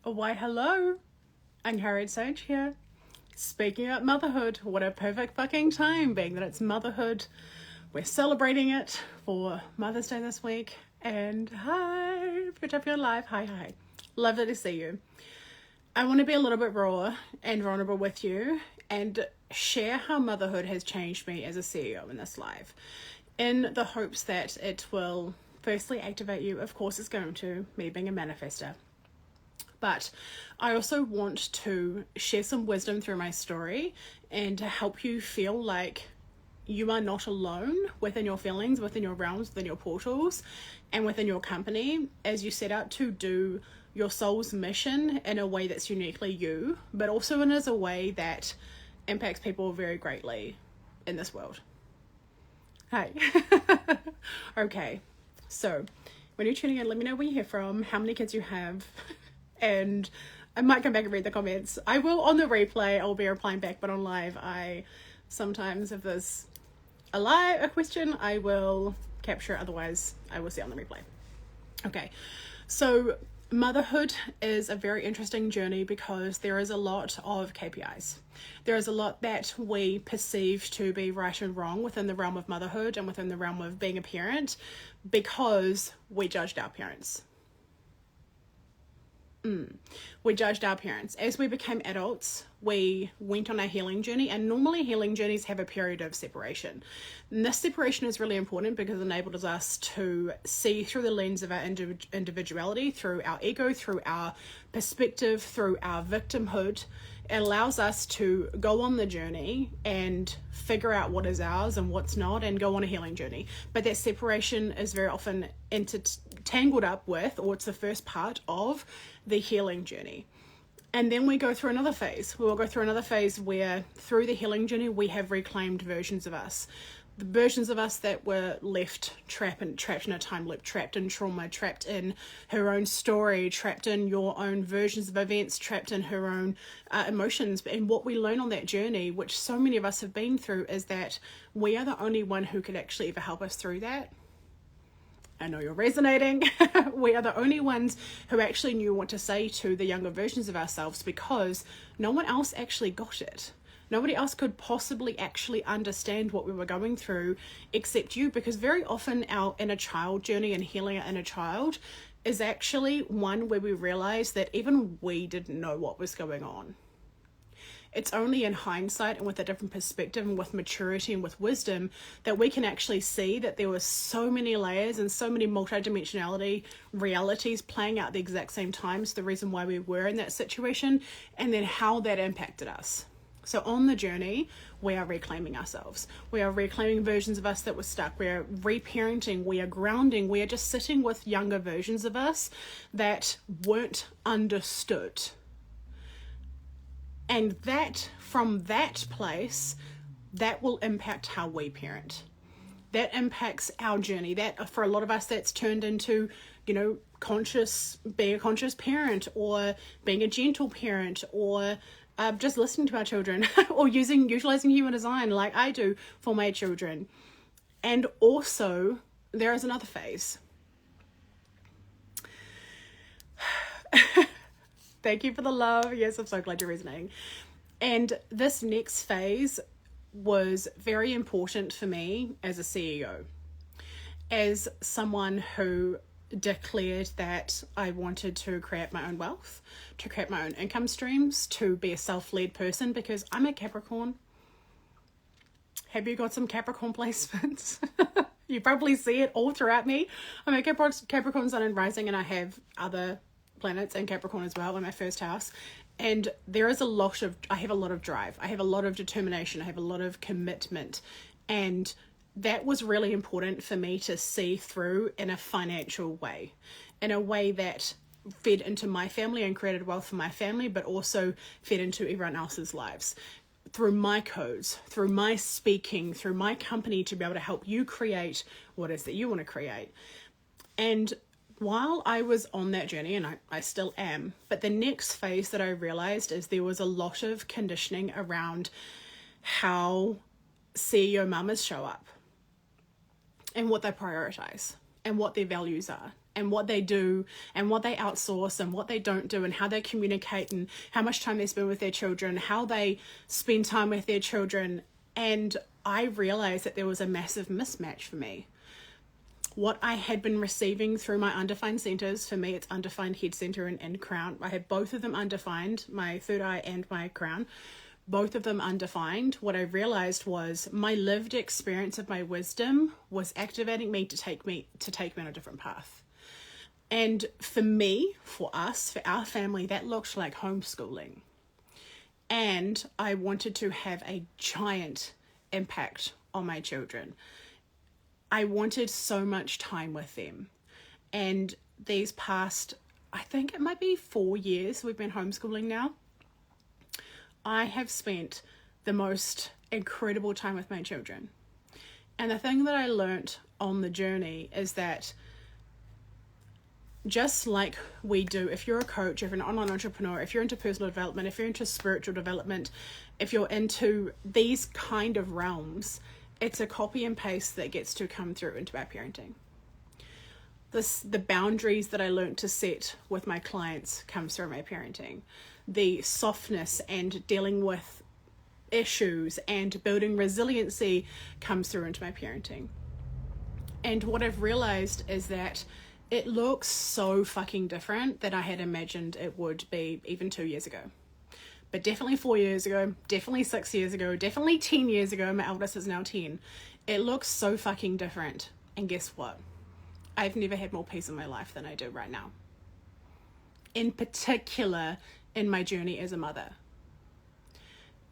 Why hello, Uncarried Sage here. Speaking about motherhood, what a perfect fucking time, being that it's motherhood. We're celebrating it for Mother's Day this week. And hi, good up your life. Hi. Lovely to see you. I want to be a little bit raw and vulnerable with you and share how motherhood has changed me as a CEO in this life, in the hopes that it will firstly activate you. Of course it's going to, me being a manifester. But I also want to share some wisdom through my story and to help you feel like you are not alone within your feelings, within your realms, within your portals, and within your company as you set out to do your soul's mission in a way that's uniquely you, but also in as a way that impacts people very greatly in this world. Hey. Okay, so when you're tuning in, let me know where you're here from, how many kids you have, and I might come back and read the comments. I will on the replay, I'll be replying back, but on live, I sometimes, if there's a question, I will capture, otherwise I will see it on the replay. Okay, so motherhood is a very interesting journey because there is a lot of KPIs. There is a lot that we perceive to be right and wrong within the realm of motherhood and within the realm of being a parent because we judged our parents. We judged our parents. As we became adults, we went on a healing journey, and normally healing journeys have a period of separation. And this separation is really important because it enables us to see through the lens of our individuality, through our ego, through our perspective, through our victimhood. It allows us to go on the journey and figure out what is ours and what's not and go on a healing journey. But that separation is very often tangled up with, or it's the first part of the healing journey. And then we go through another phase. We will go through another phase where through the healing journey, we have reclaimed versions of us. The versions of us that were left trapped in a time loop, trapped in trauma, trapped in her own story, trapped in your own versions of events, trapped in her own emotions. And what we learn on that journey, which so many of us have been through, is that we are the only one who could actually ever help us through that. I know you're resonating. We are the only ones who actually knew what to say to the younger versions of ourselves because no one else actually got it. Nobody else could possibly actually understand what we were going through except you, because very often our inner child journey and healing our inner child is actually one where we realize that even we didn't know what was going on. It's only in hindsight and with a different perspective and with maturity and with wisdom that we can actually see that there were so many layers and so many multidimensionality realities playing out at the exact same times, the reason why we were in that situation, and then how that impacted us. So on the journey, we are reclaiming ourselves. We are reclaiming versions of us that were stuck. We are reparenting. We are grounding. We are just sitting with younger versions of us that weren't understood. And that, from that place, that will impact how we parent. That impacts our journey. That, for a lot of us, that's turned into, being a conscious parent, or being a gentle parent, or just listening to our children, or utilizing human design like I do for my children. And also, there is another phase. Thank you for the love. Yes, I'm so glad you're resonating. And this next phase was very important for me as a CEO, as someone who declared that I wanted to create my own wealth, to create my own income streams, to be a self-led person, because I'm a Capricorn. Have you got some Capricorn placements? You probably see it all throughout me. I'm a Capricorn sun and rising, and I have other planets in Capricorn as well in my first house. And there is I have a lot of drive. I have a lot of determination. I have a lot of commitment. And that was really important for me to see through in a financial way, in a way that fed into my family and created wealth for my family, but also fed into everyone else's lives. Through my codes, through my speaking, through my company, to be able to help you create what it is that you want to create. And while I was on that journey, and I still am, but the next phase that I realized is there was a lot of conditioning around how CEO mamas show up and what they prioritize and what their values are and what they do and what they outsource and what they don't do and how they communicate and how much time they spend with their children, how they spend time with their children. And I realized that there was a massive mismatch for me. What I had been receiving through my undefined centers, for me it's undefined head center and crown. I had both of them undefined, my third eye and my crown, both of them undefined. What I realized was my lived experience of my wisdom was activating me to take me on a different path. And for me, for us, for our family, that looked like homeschooling. And I wanted to have a giant impact on my children. I wanted so much time with them. And these past, I think it might be 4 years we've been homeschooling now, I have spent the most incredible time with my children. And the thing that I learnt on the journey is that just like we do, if you're a coach, if you're an online entrepreneur, if you're into personal development, if you're into spiritual development, if you're into these kind of realms, it's a copy and paste that gets to come through into our parenting. The boundaries that I learned to set with my clients comes through my parenting. The softness and dealing with issues and building resiliency comes through into my parenting. And what I've realized is that it looks so fucking different than I had imagined it would be even 2 years ago. But definitely 4 years ago, definitely 6 years ago, definitely 10 years ago, my eldest is now 10. It looks so fucking different. And guess what? I've never had more peace in my life than I do right now. In particular, in my journey as a mother.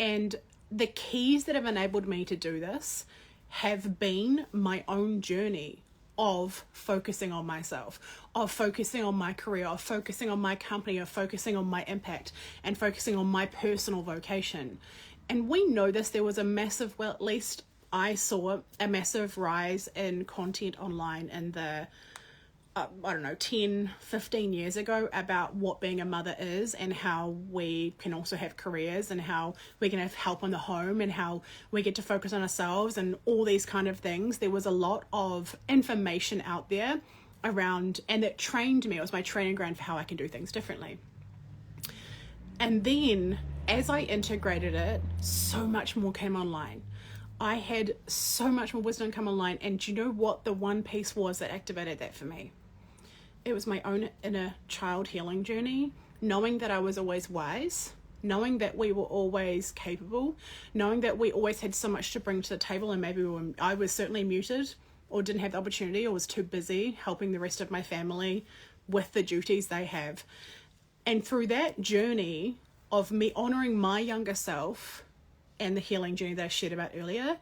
And the keys that have enabled me to do this have been my own journey of focusing on myself, of focusing on my career, of focusing on my company, of focusing on my impact, and focusing on my personal vocation. And we know this, there was a massive, well, at least I saw a massive rise in content online in the 10, 15 years ago about what being a mother is and how we can also have careers and how we can have help in the home and how we get to focus on ourselves and all these kind of things. There was a lot of information out there around, and it trained me. It was my training ground for how I can do things differently. And then as I integrated it, so much more came online. I had so much more wisdom come online. And do you know what the one piece was that activated that for me? It was my own inner child healing journey, knowing that I was always wise, knowing that we were always capable, knowing that we always had so much to bring to the table, and maybe I was certainly muted or didn't have the opportunity or was too busy helping the rest of my family with the duties they have. And through that journey of me honoring my younger self and the healing journey that I shared about earlier,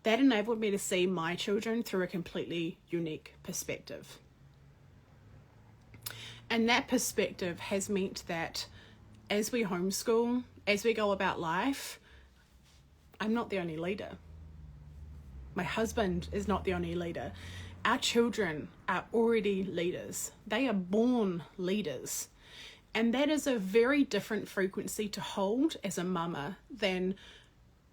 that enabled me to see my children through a completely unique perspective. And that perspective has meant that as we homeschool, as we go about life, I'm not the only leader. My husband is not the only leader. Our children are already leaders. They are born leaders. And that is a very different frequency to hold as a mama than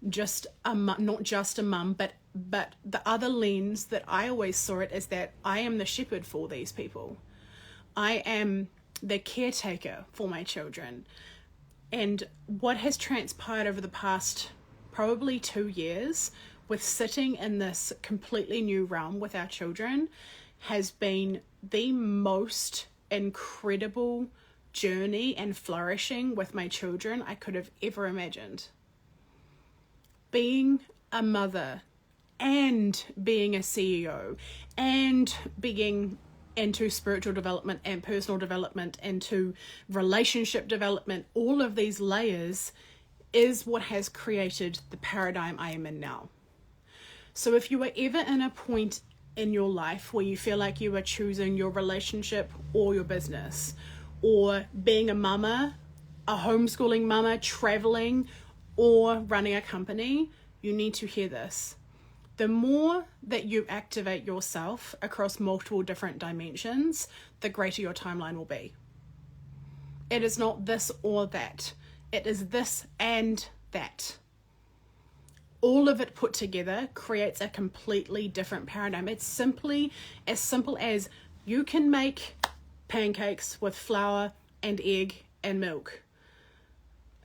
just not just a mum, but the other lens that I always saw it is that I am the shepherd for these people. I am the caretaker for my children. And what has transpired over the past probably 2 years with sitting in this completely new realm with our children has been the most incredible journey and flourishing with my children I could have ever imagined. Being a mother and being a CEO and being into spiritual development and personal development, into relationship development, all of these layers is what has created the paradigm I am in now. So if you are ever in a point in your life where you feel like you are choosing your relationship or your business, or being a mama, a homeschooling mama, traveling, or running a company, you need to hear this. The more that you activate yourself across multiple different dimensions, the greater your timeline will be. It is not this or that. It is this and that. All of it put together creates a completely different paradigm. It's simply as simple as You can make pancakes with flour and egg and milk.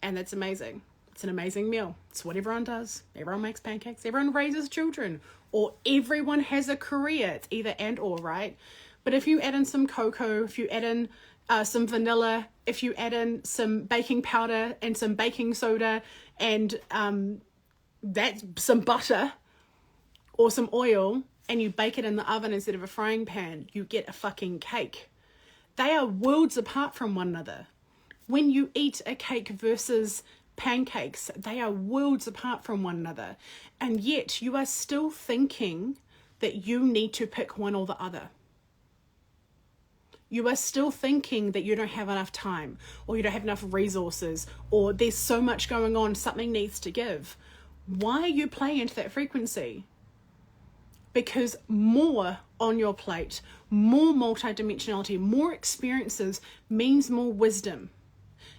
And that's amazing. It's an amazing meal. It's what everyone does. Everyone makes pancakes. Everyone raises children. Or everyone has a career. It's either and or, right? But if you add in some cocoa, if you add in some vanilla, if you add in some baking powder and some baking soda and some butter or some oil, and you bake it in the oven instead of a frying pan, you get a fucking cake. They are worlds apart from one another. When you eat a cake versus pancakes, they are worlds apart from one another. And yet you are still thinking that you need to pick one or the other. You are still thinking that you don't have enough time, or you don't have enough resources, or there's so much going on, something needs to give. Why are you playing into that frequency? Because more on your plate, more multidimensionality, more experiences means more wisdom.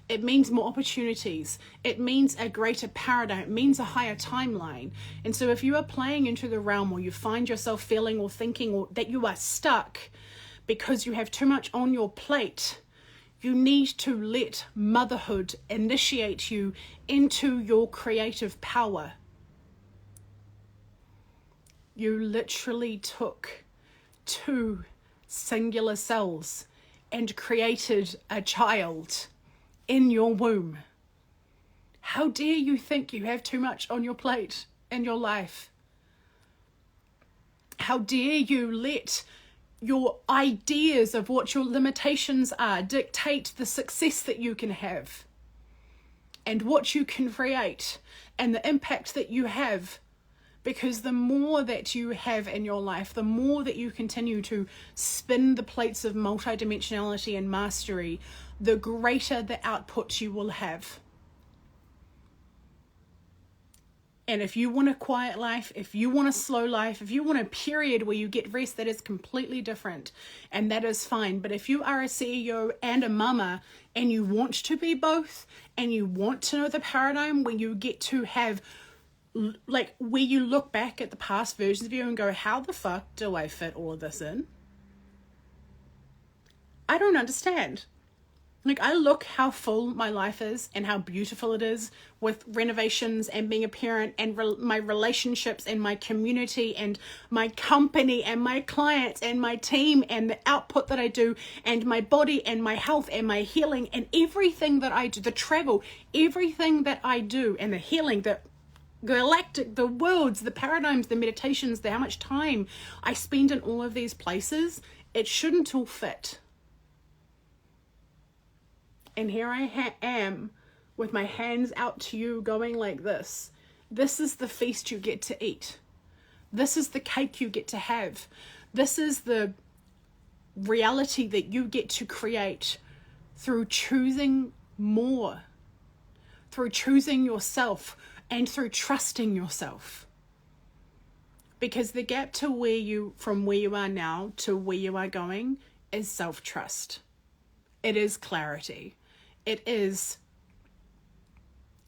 It means more opportunities. It means a greater paradigm. It means a higher timeline. And so if you are playing into the realm or you find yourself feeling or thinking or that you are stuck because you have too much on your plate, you need to let motherhood initiate you into your creative power. You literally took 2 singular cells and created a child in your womb. How dare you think you have too much on your plate in your life? How dare you let your ideas of what your limitations are dictate the success that you can have and what you can create and the impact that you have? Because the more that you have in your life, the more that you continue to spin the plates of multidimensionality and mastery, the greater the output you will have. And if you want a quiet life, if you want a slow life, if you want a period where you get rest, that is completely different. And that is fine. But if you are a CEO and a mama and you want to be both, and you want to know the paradigm where you get to have, like, where you look back at the past versions of you and go, how the fuck do I fit all of this in? I don't understand. Like, I look how full my life is and how beautiful it is with renovations and being a parent and my relationships and my community and my company and my clients and my team and the output that I do and my body and my health and my healing and everything that I do, the travel, everything that I do, and the healing, the galactic, the worlds, the paradigms, the meditations, how much time I spend in all of these places. It shouldn't all fit. And here I am with my hands out to you going like this. This is the feast you get to eat. This is the cake you get to have. This is the reality that you get to create through choosing more, through choosing yourself, and through trusting yourself. Because the gap to from where you are now to where you are going is self-trust. It is clarity. It is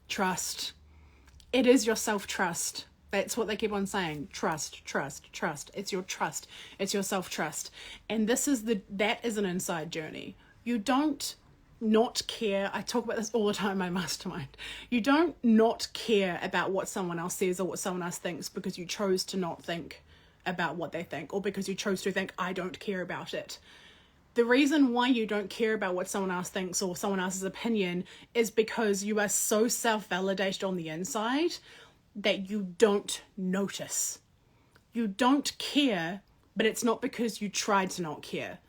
trust. It is your self-trust. That's what they keep on saying. Trust, trust, trust. It's your trust. It's your self-trust. And that is an inside journey. You don't not care. I talk about this all the time in my mastermind. You don't not care about what someone else says or what someone else thinks because you chose to not think about what they think, or because you chose to think, I don't care about it. The reason why you don't care about what someone else thinks or someone else's opinion is because you are so self-validated on the inside that you don't notice. You don't care, but it's not because you tried to not care.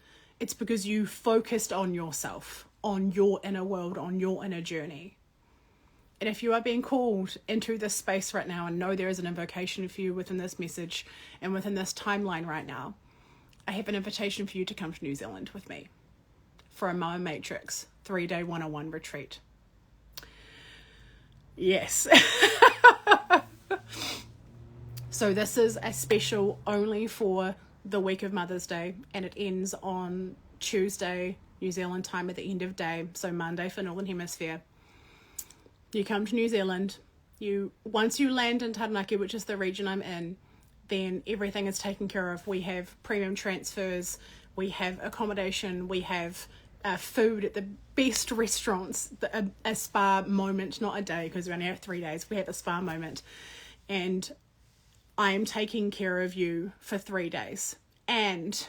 It's because you focused on yourself, on your inner world, on your inner journey. And if you are being called into this space right now and know there is an invocation for you within this message and within this timeline right now, I have an invitation for you to come to New Zealand with me for a Mama Matrix 3-day 101 retreat. Yes. So this is a special only for the week of Mother's Day, and it ends on Tuesday, New Zealand time, at the end of day, so Monday for Northern Hemisphere. You come to New Zealand. Once you land in Taranaki, which is the region I'm in, then everything is taken care of. We have premium transfers. we have accommodation, we have food at the best restaurants, a spa moment, not a day because we only have 3 days, we have a spa moment, and I am taking care of you for 3 days. And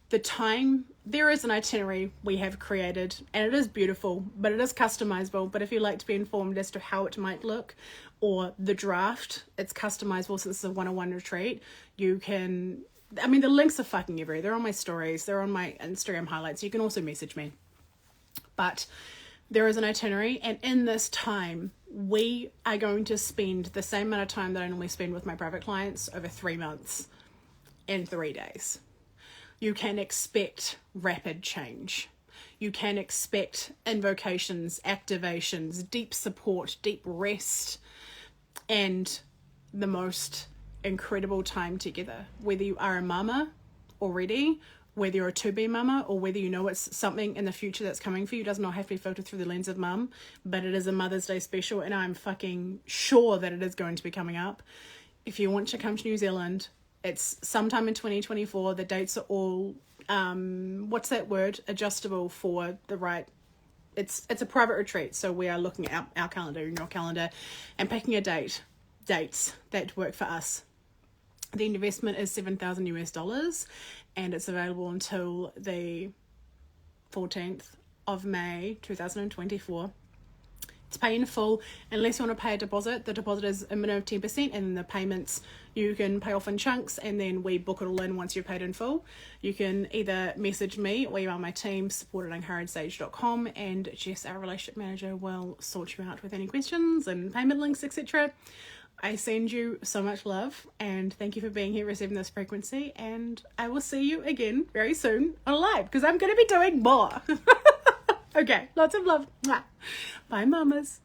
the time, there is an itinerary we have created, and it is beautiful, but it is customizable. But if you like to be informed as to how it might look, or the draft, it's customizable since it's a one-on-one retreat. You can, I mean, the links are fucking everywhere. They're on my stories, they're on my Instagram highlights. You can also message me. But there is an itinerary, and in this time, we are going to spend the same amount of time that I normally spend with my private clients over 3 months in 3 days. You can expect rapid change. You can expect invocations, activations, deep support, deep rest, and the most incredible time together. Whether you are a mama already, whether you're a to-be mama, or whether you know it's something in the future that's coming for you, does not have to be filtered through the lens of mum, but it is a Mother's Day special, and I'm fucking sure that it is going to be coming up. If you want to come to New Zealand, it's sometime in 2024. The dates are all, what's that word? Adjustable for the right. It's a private retreat, so we are looking at our calendar and your calendar and picking a dates that work for us. The investment is $7,000 and it's available until the 14th of May 2024. It's pay in full unless you want to pay a deposit. The deposit is a minimum of 10%, and the payments you can pay off in chunks, and then we book it all in once you've paid in full. You can either message me or email my team, support@unhurriedsage.com, and Jess, our relationship manager, will sort you out with any questions and payment links, etc. I send you so much love, and thank you for being here, receiving this frequency, and I will see you again very soon on live, because I'm going to be doing more. Okay, lots of love. Bye, mamas.